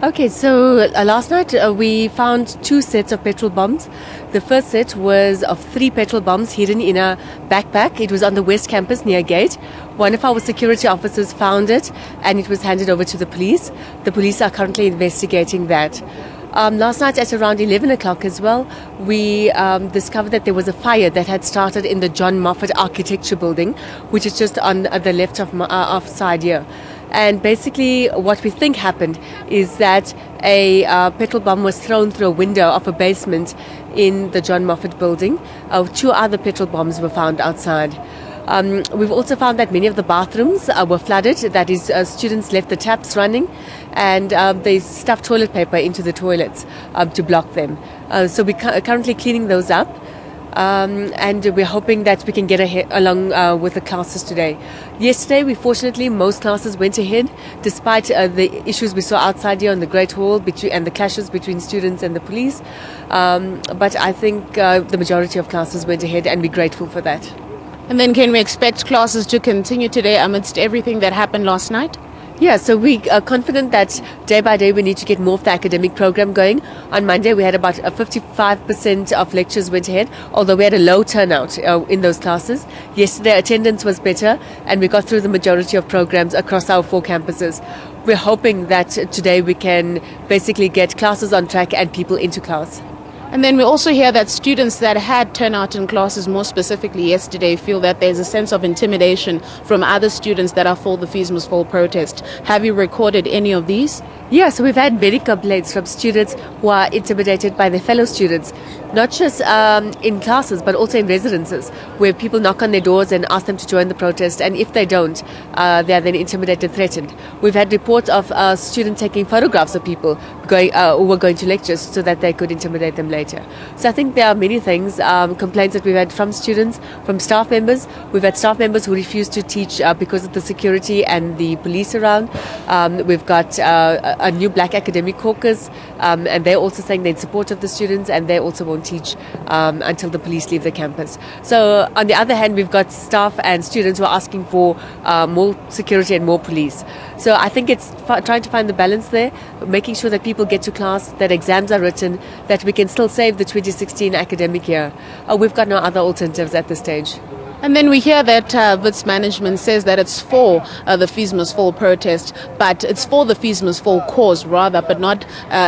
Okay, so last night we found two sets of petrol bombs. The first set was of 3 petrol bombs hidden in a backpack. It was on the West Campus near a gate. One of our security officers found it and it was handed over to the police. The police are currently investigating that. Last night at around 11 o'clock as well, we discovered that there was a fire that had started in the John Moffat Architecture Building, which is just on the left of side here. And basically what we think happened is that a petrol bomb was thrown through a window of a basement in the John Moffat building. 2 other petrol bombs were found outside. We've also found that many of the bathrooms were flooded. That is, students left the taps running and they stuffed toilet paper into the toilets to block them. So we're currently cleaning those up. And we're hoping that we can get along with the classes today. Yesterday, fortunately, most classes went ahead, despite the issues we saw outside here on the Great Hall and the clashes between students and the police. But I think the majority of classes went ahead, and we're grateful for that. And then can we expect classes to continue today amidst everything that happened last night? Yeah, so we are confident that day by day we need to get more of the academic program going. On Monday we had about 55% of lectures went ahead, although we had a low turnout in those classes. Yesterday attendance was better and we got through the majority of programs across our 4 campuses. We're hoping that today we can basically get classes on track and people into class. And then we also hear that students that had turnout in classes, more specifically yesterday, feel that there's a sense of intimidation from other students that are for the Fees Must Fall protest. Have you recorded any of these? Yeah, so we've had many complaints from students who are intimidated by their fellow students, not just in classes but also in residences, where people knock on their doors and ask them to join the protest, and if they don't, they are then intimidated, threatened. We've had reports of students taking photographs of people who were going to lectures so that they could intimidate them later. So I think there are many things, complaints that we've had from students, from staff members. We've had staff members who refuse to teach because of the security and the police around. We've got a new Black Academic Caucus, and they're also saying they're in support of the students and they also won't teach until the police leave the campus. So on the other hand, we've got staff and students who are asking for more security and more police. So I think it's trying to find the balance there, making sure that people get to class, that exams are written, that we can still save the 2016 academic year. We've got no other alternatives at this stage. And then we hear that Wits management says that it's for the Fees Must Fall protest, but it's for the Fees Must Fall cause rather, but not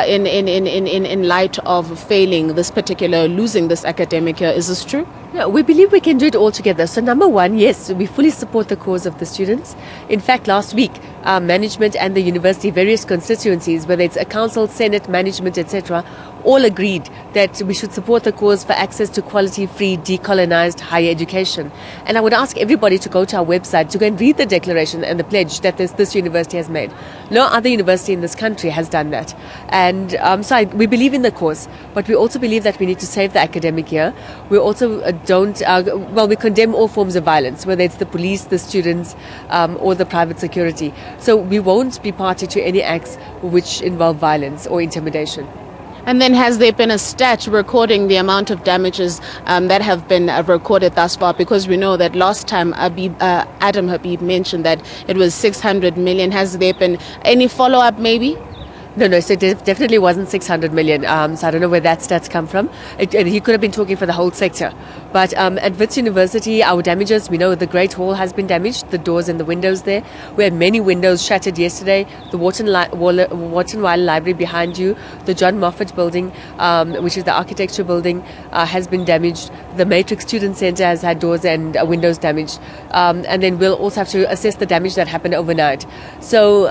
in light of failing this particular, losing this academic year. Is this true? Yeah, we believe we can do it all together. So number one, yes, we fully support the cause of the students. In fact, last week, management and the university, various constituencies, whether it's a council, senate, management, etc., all agreed that we should support the cause for access to quality, free, decolonized higher education. And I would ask everybody to go to our website to go and read the declaration and the pledge that this university has made. No other university in this country has done that. And we believe in the cause, but we also believe that we need to save the academic year. We also we condemn all forms of violence, whether it's the police, the students, or the private security. So we won't be party to any acts which involve violence or intimidation. And then has there been a stat recording the amount of damages that have been recorded thus far? Because we know that last time Adam Habib mentioned that it was 600 million. Has there been any follow-up maybe? No, so it definitely wasn't 600 million. So I don't know where that stats come from. He could have been talking for the whole sector. But at Wits University, our damages, we know the Great Hall has been damaged, the doors and the windows there. We had many windows shattered yesterday. The Wharton Weiler Library behind you, the John Moffat building, which is the architecture building, has been damaged. The Matrix Student Centre has had doors and windows damaged. And then we'll also have to assess the damage that happened overnight. So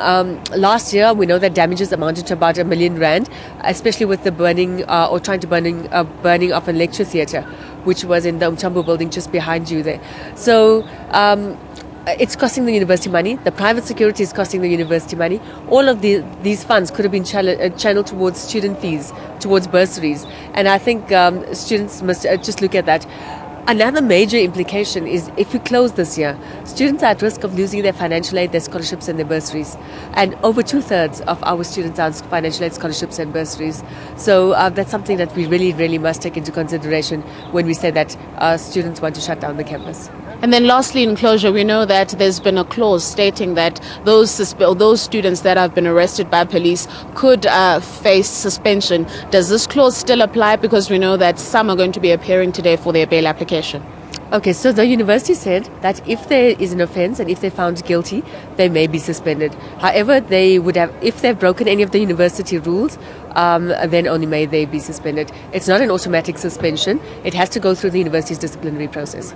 last year, we know that damages amounted to about R1 million, especially with the burning of a lecture theatre, which was in the Umtambo building just behind you there. So it's costing the university money. The private security is costing the university money. All of these funds could have been channeled towards student fees, towards bursaries. And I think students must just look at that. Another major implication is if we close this year, students are at risk of losing their financial aid, their scholarships and their bursaries. And over 2/3 of our students are on financial aid, scholarships and bursaries. So that's something that we really, really must take into consideration when we say that students want to shut down the campus. And then lastly, in closure, we know that there's been a clause stating that those students that have been arrested by police could face suspension. Does this clause still apply? Because we know that some are going to be appearing today for their bail application. Okay, so the university said that if there is an offence and if they're found guilty, they may be suspended. However, they would have, if they've broken any of the university rules, then only may they be suspended. It's not an automatic suspension. It has to go through the university's disciplinary process.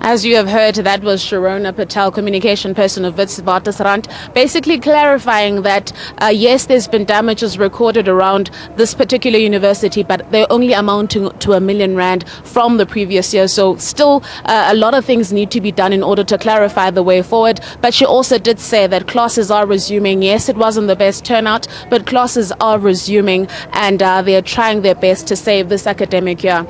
As you have heard, that was Shirona Patel, communication person of Witwatersrand, basically clarifying that, yes, there's been damages recorded around this particular university, but they're only amounting to R1 million from the previous year. So still a lot of things need to be done in order to clarify the way forward. But she also did say that classes are resuming. Yes, it wasn't the best turnout, but classes are resuming, and they're trying their best to save this academic year.